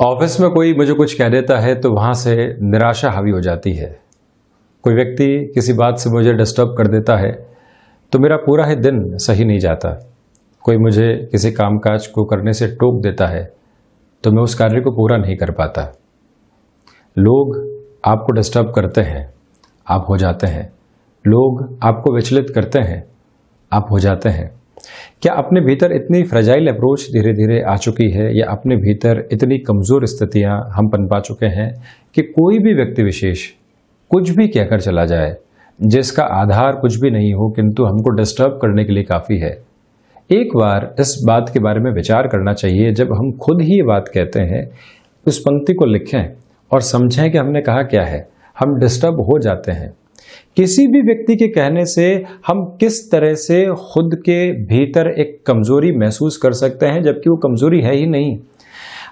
Office में कोई मुझे कुछ कह देता है तो वहाँ से निराशा हावी हो जाती है। कोई व्यक्ति किसी बात से मुझे डिस्टर्ब कर देता है तो मेरा पूरा ही दिन सही नहीं जाता। कोई मुझे किसी कामकाज को करने से टोक देता है तो मैं उस कार्य को पूरा नहीं कर पाता। लोग आपको डिस्टर्ब करते हैं, आप हो जाते हैं। लोग आपको विचलित करते हैं, आप हो जाते हैं। क्या अपने भीतर इतनी फ्रेजाइल अप्रोच धीरे धीरे आ चुकी है या अपने भीतर इतनी कमज़ोर स्थितियां हम पनपा चुके हैं कि कोई भी व्यक्ति विशेष कुछ भी कहकर चला जाए जिसका आधार कुछ भी नहीं हो किंतु हमको डिस्टर्ब करने के लिए काफ़ी है। एक बार इस बात के बारे में विचार करना चाहिए। जब हम खुद ही ये बात कहते हैं, उस पंक्ति को लिखें और समझें कि हमने कहा क्या है। हम डिस्टर्ब हो जाते हैं। किसी भी व्यक्ति के कहने से हम किस तरह से खुद के भीतर एक कमजोरी महसूस कर सकते हैं, जबकि वो कमजोरी है ही नहीं।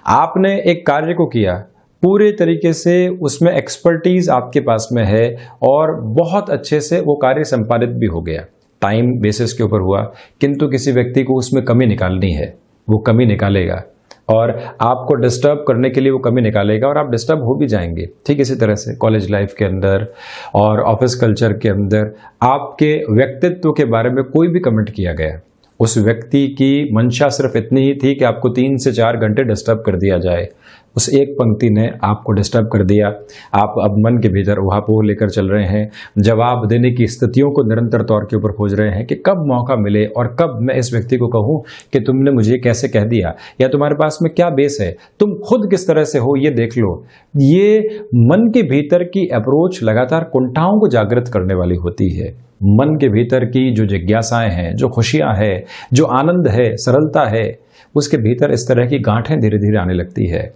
आपने एक कार्य को किया, पूरे तरीके से उसमें एक्सपर्टीज आपके पास में है और बहुत अच्छे से वो कार्य संपादित भी हो गया, टाइम बेसिस के ऊपर हुआ, किंतु किसी व्यक्ति को उसमें कमी निकालनी है, वो कमी निकालेगा और आपको डिस्टर्ब करने के लिए वो कमी निकालेगा और आप डिस्टर्ब हो भी जाएंगे। ठीक इसी तरह से कॉलेज लाइफ के अंदर और ऑफिस कल्चर के अंदर आपके व्यक्तित्व के बारे में कोई भी कमेंट किया गया, उस व्यक्ति की मंशा सिर्फ इतनी ही थी कि आपको 3 से 4 घंटे डिस्टर्ब कर दिया जाए। उस एक पंक्ति ने आपको डिस्टर्ब कर दिया। आप अब मन के भीतर उहापोह लेकर चल रहे हैं, जवाब देने की स्थितियों को निरंतर तौर के ऊपर खोज रहे हैं कि कब मौका मिले और कब मैं इस व्यक्ति को कहूं कि तुमने मुझे कैसे कह दिया या तुम्हारे पास में क्या बेस है, तुम खुद किस तरह से हो, ये देख लो। ये मन के भीतर की अप्रोच लगातार कुंठाओं को जागृत करने वाली होती है। मन के भीतर की जो जिज्ञासाएं हैं, जो खुशियां हैं, जो आनंद है, सरलता है, उसके भीतर इस तरह की गांठें धीरे धीरे आने लगती है।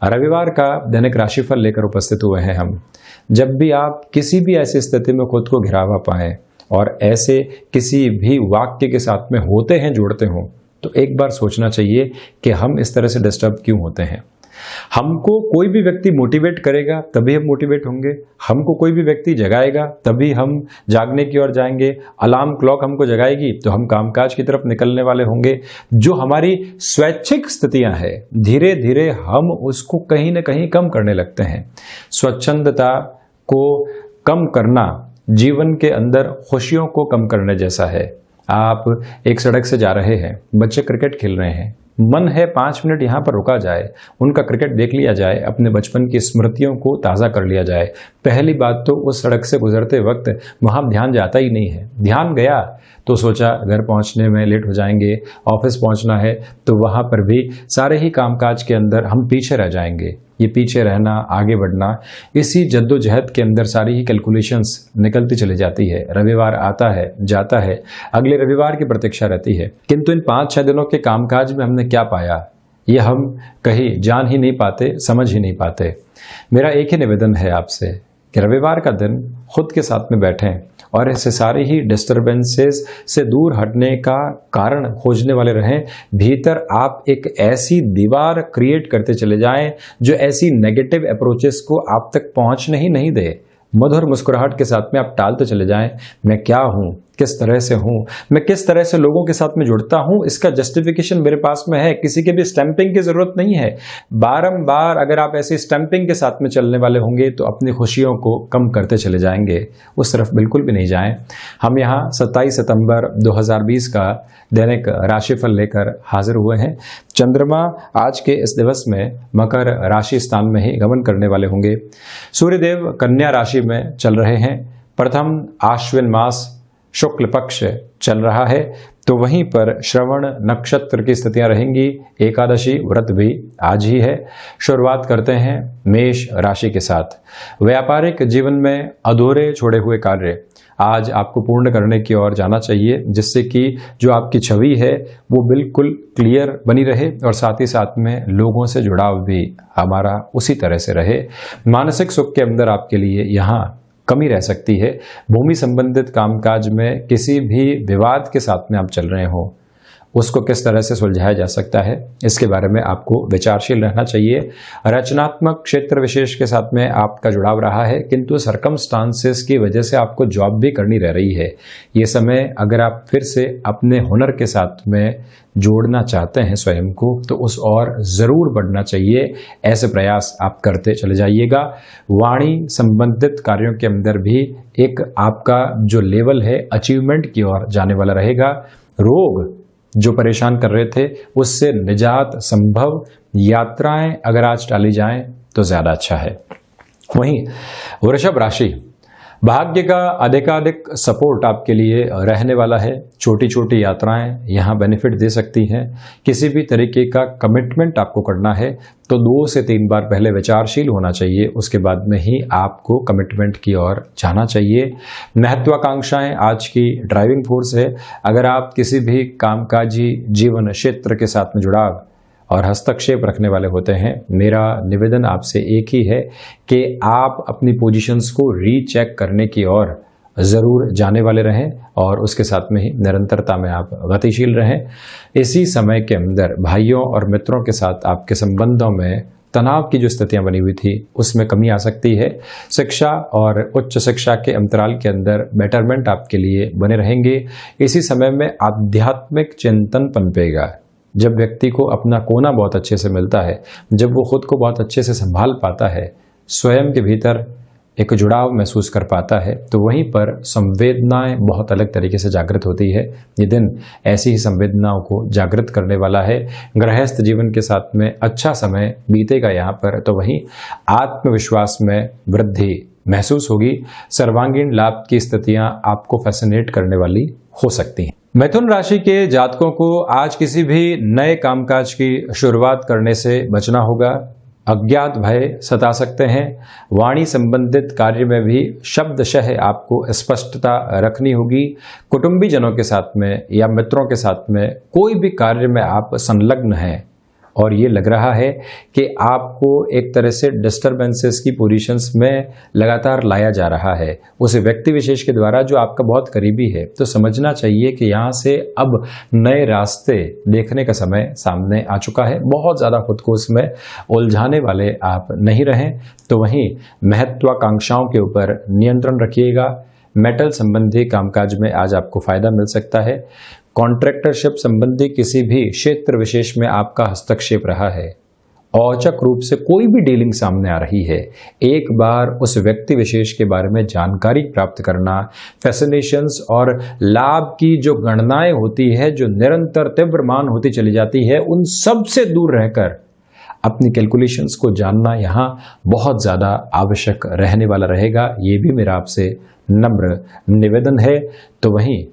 रविवार का दैनिक राशिफल लेकर उपस्थित हुए हैं हम। जब भी आप किसी भी ऐसी स्थिति में खुद को घिरावा पाएं और ऐसे किसी भी वाक्य के साथ में होते हैं, जुड़ते हों, तो एक बार सोचना चाहिए कि हम इस तरह से डिस्टर्ब क्यों होते हैं। हमको कोई भी व्यक्ति मोटिवेट करेगा तभी हम मोटिवेट होंगे, हमको कोई भी व्यक्ति जगाएगा तभी हम जागने की ओर जाएंगे, अलार्म क्लॉक हमको जगाएगी तो हम कामकाज की तरफ निकलने वाले होंगे। जो हमारी स्वैच्छिक स्थितियां हैं, धीरे धीरे हम उसको कहीं ना कहीं कम करने लगते हैं। स्वच्छंदता को कम करना जीवन के अंदर खुशियों को कम करने जैसा है। आप एक सड़क से जा रहे हैं, बच्चे क्रिकेट खेल रहे हैं, मन है 5 मिनट यहाँ पर रुका जाए, उनका क्रिकेट देख लिया जाए, अपने बचपन की स्मृतियों को ताज़ा कर लिया जाए। पहली बात तो उस सड़क से गुजरते वक्त वहाँ ध्यान जाता ही नहीं है। ध्यान गया तो सोचा घर पहुँचने में लेट हो जाएंगे, ऑफिस पहुँचना है तो वहाँ पर भी सारे ही कामकाज के अंदर हम पीछे रह जाएंगे। ये पीछे रहना, आगे बढ़ना, इसी जद्दोजहद के अंदर सारी ही कैलकुलेशंस निकलती चली जाती है। रविवार आता है, जाता है, अगले रविवार की प्रतीक्षा रहती है, किंतु इन 5-6 दिनों के कामकाज में हमने क्या पाया, ये हम कहीं जान ही नहीं पाते, समझ ही नहीं पाते। मेरा एक ही निवेदन है आपसे कि रविवार का दिन खुद के साथ में बैठें और ऐसे सारे ही डिस्टर्बेंसेस से दूर हटने का कारण खोजने वाले रहें। भीतर आप एक ऐसी दीवार क्रिएट करते चले जाएं जो ऐसी नेगेटिव अप्रोचेस को आप तक पहुंचने ही नहीं दे। मधुर मुस्कुराहट के साथ में आप टालते चले जाएं, मैं क्या हूं, किस तरह से हूं, मैं किस तरह से लोगों के साथ में जुड़ता हूं, इसका जस्टिफिकेशन मेरे पास में है। किसी के भी स्टैंपिंग की जरूरत नहीं है। बारंबार अगर आप ऐसी स्टैंपिंग के साथ में चलने वाले होंगे तो अपनी खुशियों को कम करते चले जाएंगे। उस तरफ बिल्कुल भी नहीं जाएं। हम यहाँ 27 सितंबर 2020 का दैनिक राशिफल लेकर हाजिर हुए हैं। चंद्रमा आज के इस दिवस में मकर राशि स्थान में ही गमन करने वाले होंगे। सूर्यदेव कन्या राशि में चल रहे हैं। प्रथम आश्विन मास शुक्ल पक्ष चल रहा है, तो वहीं पर श्रवण नक्षत्र की स्थितियां रहेंगी। एकादशी व्रत भी आज ही है। शुरुआत करते हैं मेष राशि के साथ। व्यापारिक जीवन में अधूरे छोड़े हुए कार्य आज आपको पूर्ण करने की ओर जाना चाहिए, जिससे कि जो आपकी छवि है वो बिल्कुल क्लियर बनी रहे और साथ ही साथ में लोगों से जुड़ाव भी हमारा उसी तरह से रहे। मानसिक सुख के अंदर आपके लिए यहाँ कमी रह सकती है। भूमि संबंधित कामकाज में किसी भी विवाद के साथ में आप चल रहे हो, उसको किस तरह से सुलझाया जा सकता है, इसके बारे में आपको विचारशील रहना चाहिए। रचनात्मक क्षेत्र विशेष के साथ में आपका जुड़ाव रहा है, किंतु सरकमस्टांसेस की वजह से आपको जॉब भी करनी रह रही है। ये समय अगर आप फिर से अपने हुनर के साथ में जोड़ना चाहते हैं स्वयं को, तो उस और ज़रूर बढ़ना चाहिए। ऐसे प्रयास आप करते चले जाइएगा। वाणी संबंधित कार्यों के अंदर भी एक आपका जो लेवल है अचीवमेंट की ओर जाने वाला रहेगा। रोग जो परेशान कर रहे थे उससे निजात संभव। यात्राएं अगर आज टाली जाएं तो ज़्यादा अच्छा है। वहीं वृषभ राशि, भाग्य का अधिकाधिक सपोर्ट आपके लिए रहने वाला है। छोटी छोटी यात्राएं यहाँ बेनिफिट दे सकती हैं। किसी भी तरीके का कमिटमेंट आपको करना है तो 2 से 3 बार पहले विचारशील होना चाहिए, उसके बाद में ही आपको कमिटमेंट की ओर जाना चाहिए। महत्वाकांक्षाएं आज की ड्राइविंग फोर्स है। अगर आप किसी भी कामकाजी जीवन क्षेत्र के साथ में जुड़ाव और हस्तक्षेप रखने वाले होते हैं, मेरा निवेदन आपसे एक ही है कि आप अपनी पोजीशंस को रीचेक करने की ओर ज़रूर जाने वाले रहें और उसके साथ में ही निरंतरता में आप गतिशील रहें। इसी समय के अंदर भाइयों और मित्रों के साथ आपके संबंधों में तनाव की जो स्थितियां बनी हुई थी उसमें कमी आ सकती है। शिक्षा और उच्च शिक्षा के अंतराल के अंदर बेटरमेंट आपके लिए बने रहेंगे। इसी समय में आध्यात्मिक चिंतन पनपेगा। जब व्यक्ति को अपना कोना बहुत अच्छे से मिलता है, जब वो खुद को बहुत अच्छे से संभाल पाता है, स्वयं के भीतर एक जुड़ाव महसूस कर पाता है, तो वहीं पर संवेदनाएं बहुत अलग तरीके से जागृत होती है। ये दिन ऐसी ही संवेदनाओं को जागृत करने वाला है। गृहस्थ जीवन के साथ में अच्छा समय बीतेगा यहाँ पर, तो वहीं आत्मविश्वास में वृद्धि महसूस होगी। सर्वांगीण लाभ की स्थितियां आपको फैसिनेट करने वाली हो सकती हैं। मिथुन राशि के जातकों को आज किसी भी नए कामकाज की शुरुआत करने से बचना होगा। अज्ञात भय सता सकते हैं। वाणी संबंधित कार्य में भी शब्दशः आपको स्पष्टता रखनी होगी। कुटुंबी जनों के साथ में या मित्रों के साथ में कोई भी कार्य में आप संलग्न हैं और ये लग रहा है कि आपको एक तरह से डिस्टरबेंसेस की पोजीशंस में लगातार लाया जा रहा है उस व्यक्ति विशेष के द्वारा जो आपका बहुत करीबी है, तो समझना चाहिए कि यहाँ से अब नए रास्ते देखने का समय सामने आ चुका है। बहुत ज़्यादा खुद को उसमें उलझाने वाले आप नहीं रहें। तो वहीं महत्वाकांक्षाओं के ऊपर नियंत्रण रखिएगा। मेटल संबंधी कामकाज में आज आपको फायदा मिल सकता है। कॉन्ट्रैक्टरशिप संबंधी किसी भी क्षेत्र विशेष में आपका हस्तक्षेप रहा है, औचक रूप से कोई भी डीलिंग सामने आ रही है, एक बार उस व्यक्ति विशेष के बारे में जानकारी प्राप्त करना, फैसिनेशंस और लाभ की जो गणनाएं होती है जो निरंतर तीव्रमान होती चली जाती है, उन सब से दूर रहकर अपनी कैलकुलेशंस को जानना यहाँ बहुत ज़्यादा आवश्यक रहने वाला रहेगा। ये भी मेरा आपसे नम्र निवेदन है। तो वहीं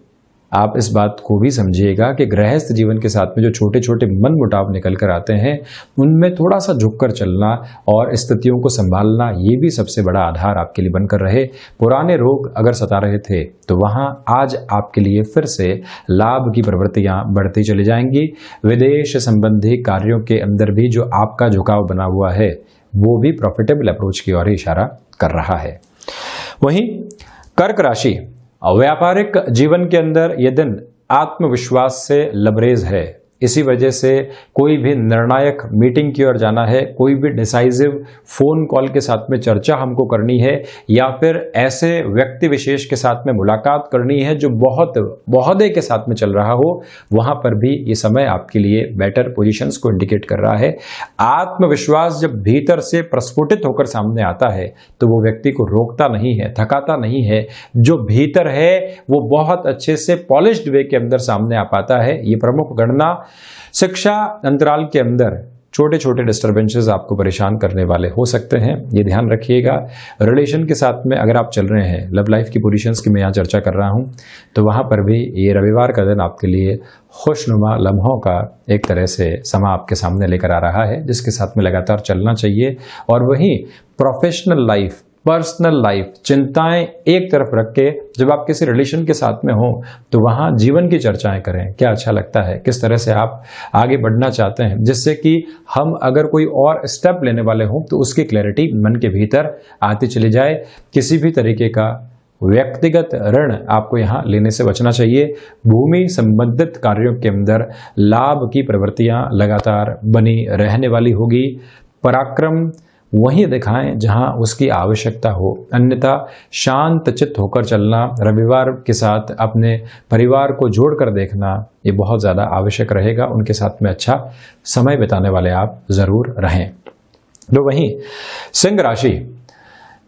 आप इस बात को भी समझिएगा कि गृहस्थ जीवन के साथ में जो छोटे छोटे मन मुटाव निकल कर आते हैं, उनमें थोड़ा सा झुककर चलना और स्थितियों को संभालना, ये भी सबसे बड़ा आधार आपके लिए बनकर रहे। पुराने रोग अगर सता रहे थे तो वहाँ आज आपके लिए फिर से लाभ की प्रवृत्तियाँ बढ़ती चली जाएंगी। विदेश संबंधी कार्यों के अंदर भी जो आपका झुकाव बना हुआ है वो भी प्रॉफिटेबल अप्रोच की ओर इशारा कर रहा है। वहीं कर्क राशि, व्यापारिक जीवन के अंदर यह दिन आत्मविश्वास से लबरेज है। इसी वजह से कोई भी निर्णायक मीटिंग की ओर जाना है, कोई भी डिसाइसिव फोन कॉल के साथ में चर्चा हमको करनी है, या फिर ऐसे व्यक्ति विशेष के साथ में मुलाकात करनी है जो बहुत महोदय के साथ में चल रहा हो, वहां पर भी ये समय आपके लिए बेटर पोजीशंस को इंडिकेट कर रहा है। आत्मविश्वास जब भीतर से प्रस्फुटित होकर सामने आता है तो वो व्यक्ति को रोकता नहीं है, थकाता नहीं है। जो भीतर है वो बहुत अच्छे से पॉलिश्ड वे के अंदर सामने आ पाता है। ये प्रमुख गणना शिक्षा अंतराल के अंदर छोटे छोटे डिस्टर्बेंसेस आपको परेशान करने वाले हो सकते हैं, ये ध्यान रखिएगा। रिलेशन के साथ में अगर आप चल रहे हैं, लव लाइफ की पोजीशंस की मैं यहाँ चर्चा कर रहा हूँ, तो वहाँ पर भी ये रविवार का दिन आपके लिए खुशनुमा लम्हों का एक तरह से समा आपके सामने लेकर आ रहा है, जिसके साथ में लगातार चलना चाहिए। और वहीं प्रोफेशनल लाइफ, पर्सनल लाइफ, चिंताएं एक तरफ रख के जब आप किसी रिलेशन के साथ में हो तो वहाँ जीवन की चर्चाएं करें। क्या अच्छा लगता है, किस तरह से आप आगे बढ़ना चाहते हैं, जिससे कि हम अगर कोई और स्टेप लेने वाले हों तो उसकी क्लैरिटी मन के भीतर आती चली जाए। किसी भी तरीके का व्यक्तिगत ऋण आपको यहाँ लेने से बचना चाहिए। भूमि संबंधित कार्यों के अंदर लाभ की प्रवृत्तियां लगातार बनी रहने वाली होगी। पराक्रम वहीं दिखाएं जहां उसकी आवश्यकता हो, अन्यथा शांत चित्त होकर चलना, रविवार के साथ अपने परिवार को जोड़कर देखना, ये बहुत ज़्यादा आवश्यक रहेगा। उनके साथ में अच्छा समय बिताने वाले आप ज़रूर रहें। तो वहीं सिंह राशि,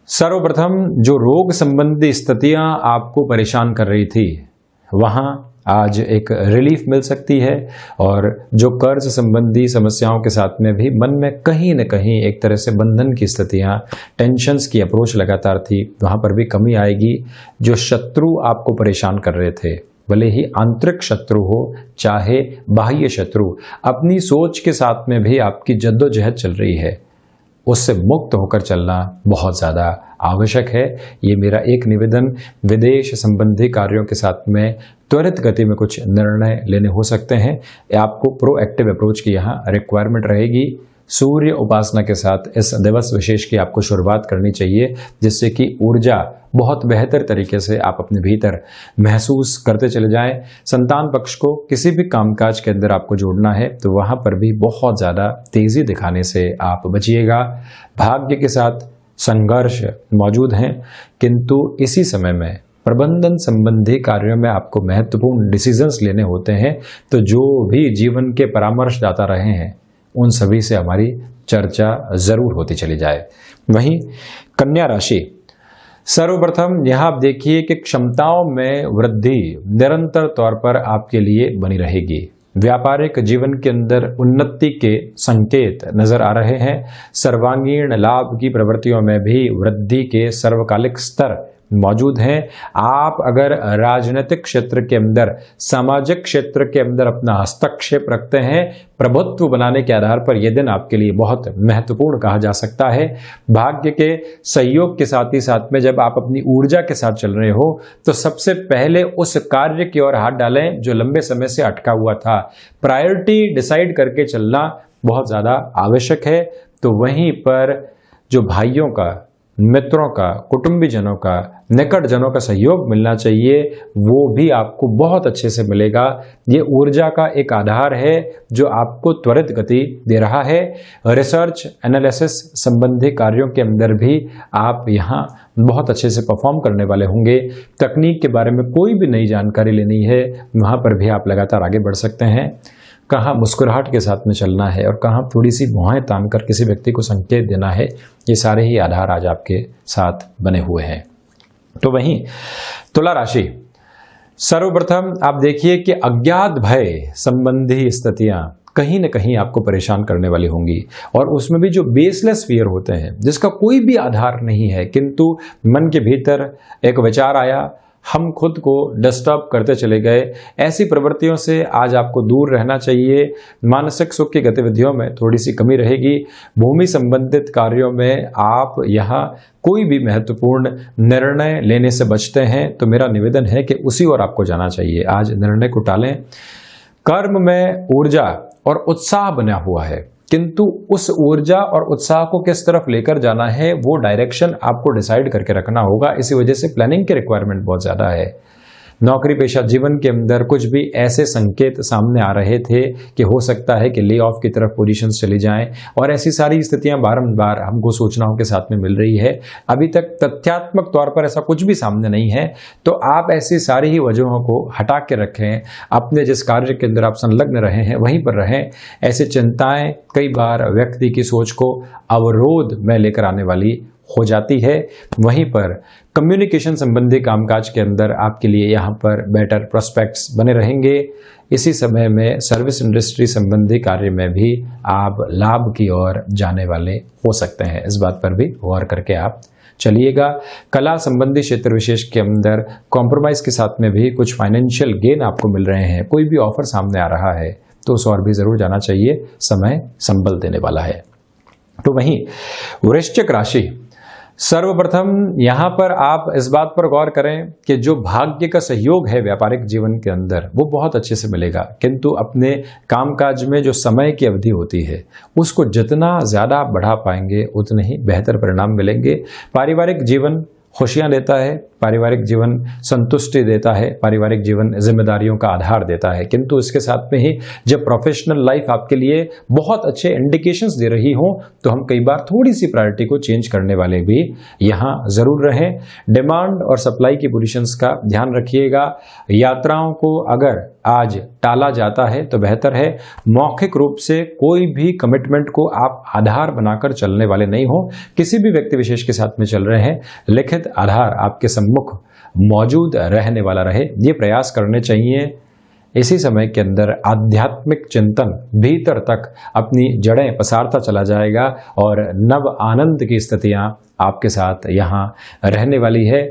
सर्वप्रथम जो रोग संबंधी स्थितियां आपको परेशान कर रही थी, वहां आज एक रिलीफ मिल सकती है। और जो कर्ज संबंधी समस्याओं के साथ में भी मन में कहीं न कहीं एक तरह से बंधन की स्थितियां, टेंशन्स की अप्रोच लगातार थी, वहां पर भी कमी आएगी। जो शत्रु आपको परेशान कर रहे थे, भले ही आंतरिक शत्रु हो चाहे बाह्य शत्रु, अपनी सोच के साथ में भी आपकी जद्दोजहद चल रही है, उससे मुक्त होकर चलना बहुत ज़्यादा आवश्यक है। ये मेरा एक निवेदन। विदेश संबंधी कार्यों के साथ में त्वरित गति में कुछ निर्णय लेने हो सकते हैं। आपको प्रोएक्टिव अप्रोच की यहाँ रिक्वायरमेंट रहेगी। सूर्य उपासना के साथ इस दिवस विशेष की आपको शुरुआत करनी चाहिए, जिससे कि ऊर्जा बहुत बेहतर तरीके से आप अपने भीतर महसूस करते चले जाएं। संतान पक्ष को किसी भी कामकाज के अंदर आपको जोड़ना है तो वहां पर भी बहुत ज़्यादा तेज़ी दिखाने से आप बचिएगा। भाग्य के साथ संघर्ष मौजूद हैं, किंतु इसी समय में प्रबंधन संबंधी कार्यों में आपको महत्वपूर्ण डिसीजंस लेने होते हैं। तो जो भी जीवन के परामर्शदाता रहे हैं, उन सभी से हमारी चर्चा जरूर होती चली जाए। वहीं कन्या राशि, सर्वप्रथम यहाँ आप देखिए कि क्षमताओं में वृद्धि निरंतर तौर पर आपके लिए बनी रहेगी। व्यापारिक जीवन के अंदर उन्नति के संकेत नजर आ रहे हैं। सर्वांगीण लाभ की प्रवृत्तियों में भी वृद्धि के सर्वकालिक स्तर मौजूद हैं। आप अगर राजनीतिक क्षेत्र के अंदर, सामाजिक क्षेत्र के अंदर अपना हस्तक्षेप रखते हैं, प्रभुत्व बनाने के आधार पर यह दिन आपके लिए बहुत महत्वपूर्ण कहा जा सकता है। भाग्य के सहयोग के साथ ही साथ में जब आप अपनी ऊर्जा के साथ चल रहे हो तो सबसे पहले उस कार्य की ओर हाथ डालें जो लंबे समय से अटका हुआ था। प्रायोरिटी डिसाइड करके चलना बहुत ज़्यादा आवश्यक है। तो वहीं पर जो भाइयों का, मित्रों का, कुटुंबीजनों का, निकटजनों का सहयोग मिलना चाहिए, वो भी आपको बहुत अच्छे से मिलेगा। ये ऊर्जा का एक आधार है जो आपको त्वरित गति दे रहा है। रिसर्च एनालिसिस संबंधी कार्यों के अंदर भी आप यहाँ बहुत अच्छे से परफॉर्म करने वाले होंगे। तकनीक के बारे में कोई भी नई जानकारी लेनी है, वहाँ पर भी आप लगातार आगे बढ़ सकते हैं। कहाँ मुस्कुराहट के साथ में चलना है और कहाँ थोड़ी सी भौहें तान कर किसी व्यक्ति को संकेत देना है, ये सारे ही आधार आज आपके साथ बने हुए हैं। तो वहीं तुला राशि, सर्वप्रथम आप देखिए कि अज्ञात भय संबंधी स्थितियां कहीं न कहीं आपको परेशान करने वाली होंगी। और उसमें भी जो बेसलेस फियर होते हैं, जिसका कोई भी आधार नहीं है, किंतु मन के भीतर एक विचार आया, हम खुद को डिस्टर्ब करते चले गए, ऐसी प्रवृत्तियों से आज आपको दूर रहना चाहिए। मानसिक सुख की गतिविधियों में थोड़ी सी कमी रहेगी। भूमि संबंधित कार्यों में आप यहाँ कोई भी महत्वपूर्ण निर्णय लेने से बचते हैं, तो मेरा निवेदन है कि उसी ओर आपको जाना चाहिए। आज निर्णय को टालें। कर्म में ऊर्जा और उत्साह बना हुआ है, किंतु उस ऊर्जा और उत्साह को किस तरफ लेकर जाना है, वो डायरेक्शन आपको डिसाइड करके रखना होगा। इसी वजह से प्लानिंग की रिक्वायरमेंट बहुत ज़्यादा है। नौकरी पेशा जीवन के अंदर कुछ भी ऐसे संकेत सामने आ रहे थे कि हो सकता है कि ले ऑफ की तरफ पोजीशंस चली जाएं, और ऐसी सारी स्थितियां बारंबार हमको सूचनाओं के साथ में मिल रही है। अभी तक तथ्यात्मक तौर पर ऐसा कुछ भी सामने नहीं है, तो आप ऐसी सारी ही वजहों को हटा के रखें। अपने जिस कार्य के अंदर आप संलग्न रहे हैं वहीं पर रहें। ऐसी चिंताएं कई बार व्यक्ति की सोच को अवरोध में लेकर आने वाली हो जाती है। वहीं पर कम्युनिकेशन संबंधी कामकाज के अंदर आपके लिए यहाँ पर बेटर प्रोस्पेक्ट्स बने रहेंगे। इसी समय में सर्विस इंडस्ट्री संबंधी कार्य में भी आप लाभ की ओर जाने वाले हो सकते हैं। इस बात पर भी गौर करके आप चलिएगा। कला संबंधी क्षेत्र विशेष के अंदर कॉम्प्रोमाइज के साथ में भी कुछ फाइनेंशियल गेन आपको मिल रहे हैं। कोई भी ऑफर सामने आ रहा है तो उस ओर भी जरूर जाना चाहिए। समय संबल देने वाला है। तो वहीं वृश्चिक राशि, सर्वप्रथम यहाँ पर आप इस बात पर गौर करें कि जो भाग्य का सहयोग है व्यापारिक जीवन के अंदर, वो बहुत अच्छे से मिलेगा, किंतु अपने कामकाज में जो समय की अवधि होती है उसको जितना ज़्यादा आप बढ़ा पाएंगे उतने ही बेहतर परिणाम मिलेंगे। पारिवारिक जीवन खुशियाँ देता है, पारिवारिक जीवन संतुष्टि देता है, पारिवारिक जीवन जिम्मेदारियों का आधार देता है, किंतु इसके साथ में ही जब प्रोफेशनल लाइफ आपके लिए बहुत अच्छे इंडिकेशंस दे रही हो तो हम कई बार थोड़ी सी प्रायोरिटी को चेंज करने वाले भी यहाँ जरूर रहें। डिमांड और सप्लाई की पोजीशंस का ध्यान रखिएगा। यात्राओं को अगर आज टाला जाता है तो बेहतर है। मौखिक रूप से कोई भी कमिटमेंट को आप आधार बनाकर चलने वाले नहीं हो। किसी भी व्यक्ति विशेष के साथ में चल रहे हैं, लिखित आधार आपके सम्मुख मौजूद रहने वाला रहे, ये प्रयास करने चाहिए। इसी समय के अंदर आध्यात्मिक चिंतन भीतर तक अपनी जड़ें पसारता चला जाएगा और नव आनंद की स्थितियां आपके साथ यहाँ रहने वाली है।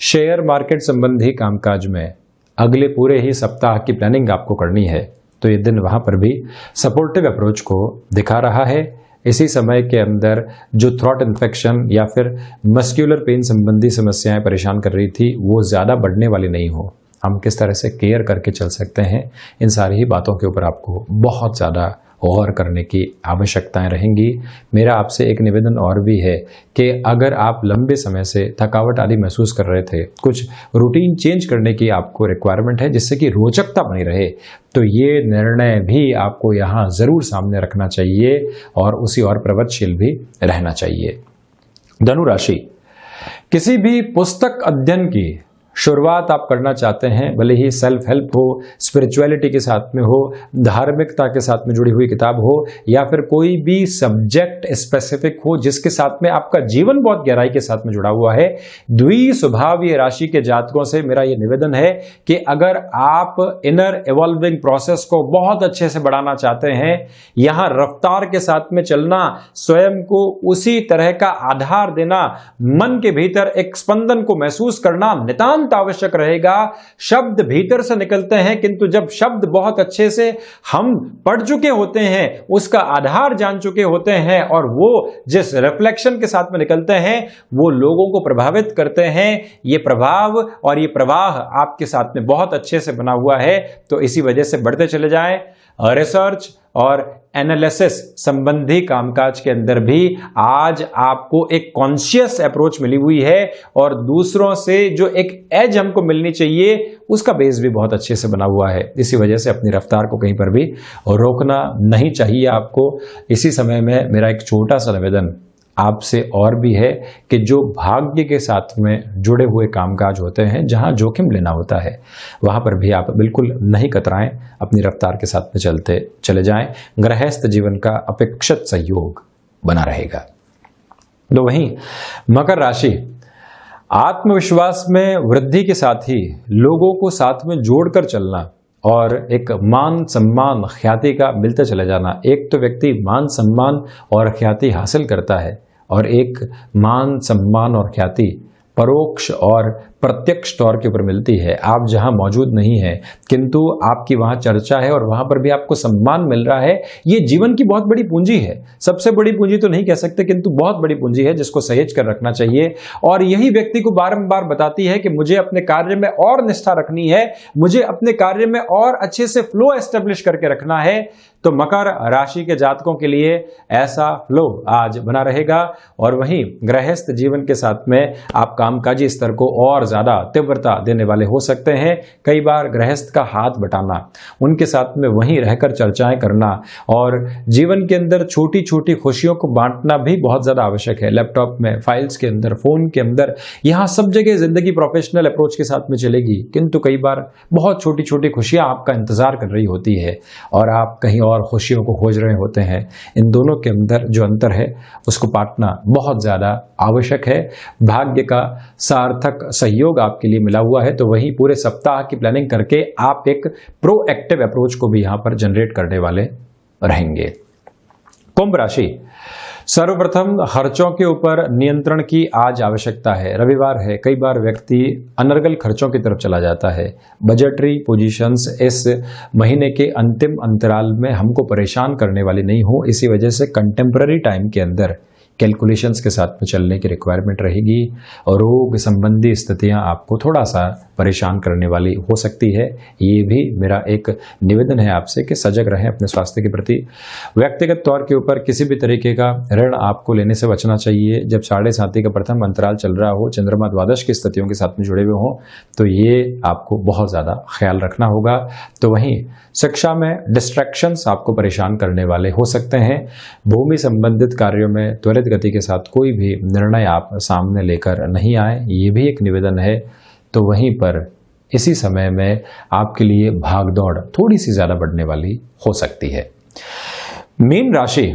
शेयर मार्केट संबंधी कामकाज में अगले पूरे ही सप्ताह की प्लानिंग आपको करनी है, तो ये दिन वहाँ पर भी सपोर्टिव अप्रोच को दिखा रहा है। इसी समय के अंदर जो थ्रॉट इन्फेक्शन या फिर मस्क्यूलर पेन संबंधी समस्याएं परेशान कर रही थी वो ज़्यादा बढ़ने वाली नहीं हो। हम किस तरह से केयर करके चल सकते हैं, इन सारी ही बातों के ऊपर आपको बहुत ज़्यादा गौर करने की आवश्यकताएं रहेंगी। मेरा आपसे एक निवेदन और भी है कि अगर आप लंबे समय से थकावट आदि महसूस कर रहे थे, कुछ रूटीन चेंज करने की आपको रिक्वायरमेंट है जिससे कि रोचकता बनी रहे, तो ये निर्णय भी आपको यहाँ ज़रूर सामने रखना चाहिए और उसी और प्रवृत्तशील भी रहना चाहिए। धनु राशि, किसी भी पुस्तक अध्ययन की शुरुआत आप करना चाहते हैं, भले ही सेल्फ हेल्प हो, स्पिरिचुअलिटी के साथ में हो, धार्मिकता के साथ में जुड़ी हुई किताब हो, या फिर कोई भी सब्जेक्ट स्पेसिफिक हो जिसके साथ में आपका जीवन बहुत गहराई के साथ में जुड़ा हुआ है, द्विस्वभावीय राशि के जातकों से मेरा ये निवेदन है कि अगर आप इनर इवॉल्विंग प्रोसेस को बहुत अच्छे से बढ़ाना चाहते हैं, यहाँ रफ्तार के साथ में चलना, स्वयं को उसी तरह का आधार देना, मन के भीतर एक स्पंदन को महसूस करना नितांत आवश्यक रहेगा। शब्द भीतर से निकलते हैं, किंतु जब शब्द बहुत अच्छे से हम पढ़ चुके होते हैं, उसका आधार जान चुके होते हैं और वो जिस रिफ्लेक्शन के साथ में निकलते हैं वो लोगों को प्रभावित करते हैं, ये प्रभाव और ये प्रवाह आपके साथ में बहुत अच्छे से बना हुआ है। तो इसी वजह से बढ़ते चले जाएं। रिसर्च और एनालिसिस संबंधी कामकाज के अंदर भी आज आपको एक कॉन्शियस अप्रोच मिली हुई है और दूसरों से जो एक एज हमको मिलनी चाहिए उसका बेस भी बहुत अच्छे से बना हुआ है। इसी वजह से अपनी रफ्तार को कहीं पर भी रोकना नहीं चाहिए आपको। इसी समय में मेरा एक छोटा सा निवेदन आपसे और भी है कि जो भाग्य के साथ में जुड़े हुए कामकाज होते हैं, जहां जोखिम लेना होता है, वहां पर भी आप बिल्कुल नहीं कतराएं, अपनी रफ्तार के साथ में चलते चले जाएं। गृहस्थ जीवन का अपेक्षित सहयोग बना रहेगा। तो वहीं मकर राशि, आत्मविश्वास में वृद्धि के साथ ही लोगों को साथ में जोड़कर चलना और एक मान सम्मान ख्याति का मिलते चले जाना। एक तो व्यक्ति मान सम्मान और ख्याति हासिल करता है और एक मान सम्मान और ख्याति परोक्ष और प्रत्यक्ष तौर के ऊपर मिलती है। आप जहां मौजूद नहीं हैं किंतु आपकी वहां चर्चा है और वहां पर भी आपको सम्मान मिल रहा है। ये जीवन की बहुत बड़ी पूंजी है। सबसे बड़ी पूंजी तो नहीं कह सकते, किंतु बहुत बड़ी पूंजी है जिसको सहेज कर रखना चाहिए। और यही व्यक्ति को बारंबार बताती है कि मुझे अपने कार्य में और निष्ठा रखनी है, मुझे अपने कार्य में और अच्छे से फ्लो एस्टेब्लिश करके रखना है। तो मकर राशि के जातकों के लिए ऐसा फ्लो आज बना रहेगा। और वहीं गृहस्थ जीवन के साथ में आप कामकाजी स्तर को और ज्यादा तीव्रता देने वाले हो सकते हैं। कई बार गृहस्थ का हाथ बटाना, उनके साथ में वहीं रहकर चर्चाएं करना और जीवन के अंदर छोटी छोटी खुशियों को बांटना भी बहुत ज्यादा आवश्यक है। लैपटॉप में, फाइल्स के अंदर, फोन के अंदर, यहाँ सब जगह जिंदगी प्रोफेशनल अप्रोच के साथ में चलेगी, किंतु कई बार बहुत छोटी छोटी खुशियां आपका इंतजार कर रही होती है और आप कहीं और खुशियों को खोज रहे होते हैं। इन दोनों के अंदर जो अंतर है उसको पाटना बहुत ज्यादा आवश्यक है। भाग्य का सार्थक सहयोग आपके लिए मिला हुआ है, तो वही पूरे सप्ताह की प्लानिंग करके आप एक प्रोएक्टिव अप्रोच को भी यहां पर जनरेट करने वाले रहेंगे। कुंभ राशि, सर्वप्रथम खर्चों के ऊपर नियंत्रण की आज आवश्यकता है। रविवार है, कई बार व्यक्ति अनर्गल खर्चों की तरफ चला जाता है। बजटरी पोजीशंस इस महीने के अंतिम अंतराल में हमको परेशान करने वाली नहीं हो। इसी वजह से कंटेम्पररी टाइम के अंदर कैलकुलेशंस के साथ में चलने की रिक्वायरमेंट रहेगी और रोग संबंधी स्थितियां आपको थोड़ा सा परेशान करने वाली हो सकती है। ये भी मेरा एक निवेदन है आपसे कि सजग रहें अपने स्वास्थ्य के प्रति। व्यक्तिगत तौर के ऊपर किसी भी तरीके का ऋण आपको लेने से बचना चाहिए। जब 7.5 का प्रथम अंतराल चल रहा हो, चंद्रमा द्वादश की स्थितियों के साथ में जुड़े हुए हों, तो ये आपको बहुत ज़्यादा ख्याल रखना होगा। तो वहीं शिक्षा में डिस्ट्रैक्शंस आपको परेशान करने वाले हो सकते हैं। भूमि संबंधित कार्यों में त्वरित गति के साथ कोई भी निर्णय आप सामने लेकर नहीं आए, ये भी एक निवेदन है। तो वहीं पर इसी समय में आपके लिए भागदौड़ थोड़ी सी ज़्यादा बढ़ने वाली हो सकती है। मीन राशि,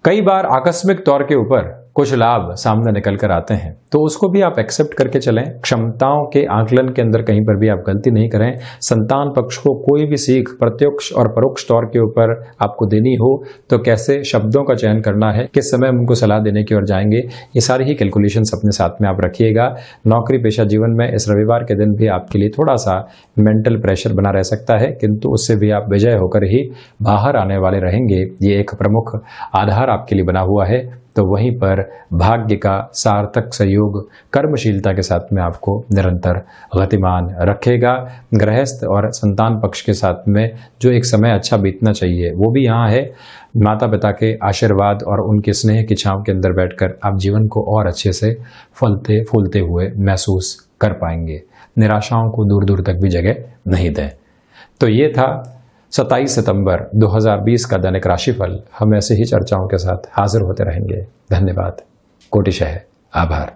कई बार आकस्मिक तौर के ऊपर कुछ लाभ सामने निकल कर आते हैं, तो उसको भी आप एक्सेप्ट करके चलें। क्षमताओं के आकलन के अंदर कहीं पर भी आप गलती नहीं करें। संतान पक्ष को कोई भी सीख प्रत्यक्ष और परोक्ष तौर के ऊपर आपको देनी हो तो कैसे शब्दों का चयन करना है, किस समय उनको सलाह देने की ओर जाएंगे, ये सारी ही कैलकुलेशंस अपने साथ में आप रखिएगा। नौकरी पेशा जीवन में इस रविवार के दिन भी आपके लिए थोड़ा सा मेंटल प्रेशर बना रह सकता है, किंतु उससे भी आप विजय होकर ही बाहर आने वाले रहेंगे। ये एक प्रमुख आधार आपके लिए बना हुआ है। तो वहीं पर भाग्य का सार्थक सहयोग कर्मशीलता के साथ में आपको निरंतर गतिमान रखेगा। गृहस्थ और संतान पक्ष के साथ में जो एक समय अच्छा बीतना चाहिए वो भी यहाँ है। माता पिता के आशीर्वाद और उनके स्नेह की छांव के अंदर बैठकर आप जीवन को और अच्छे से फलते फूलते हुए महसूस कर पाएंगे। निराशाओं को दूर दूर तक भी जगह नहीं दें। तो ये था 27 सितंबर 2020 का दैनिक राशिफल। हम ऐसे ही चर्चाओं के साथ हाजिर होते रहेंगे। धन्यवाद, कोटिशः आभार।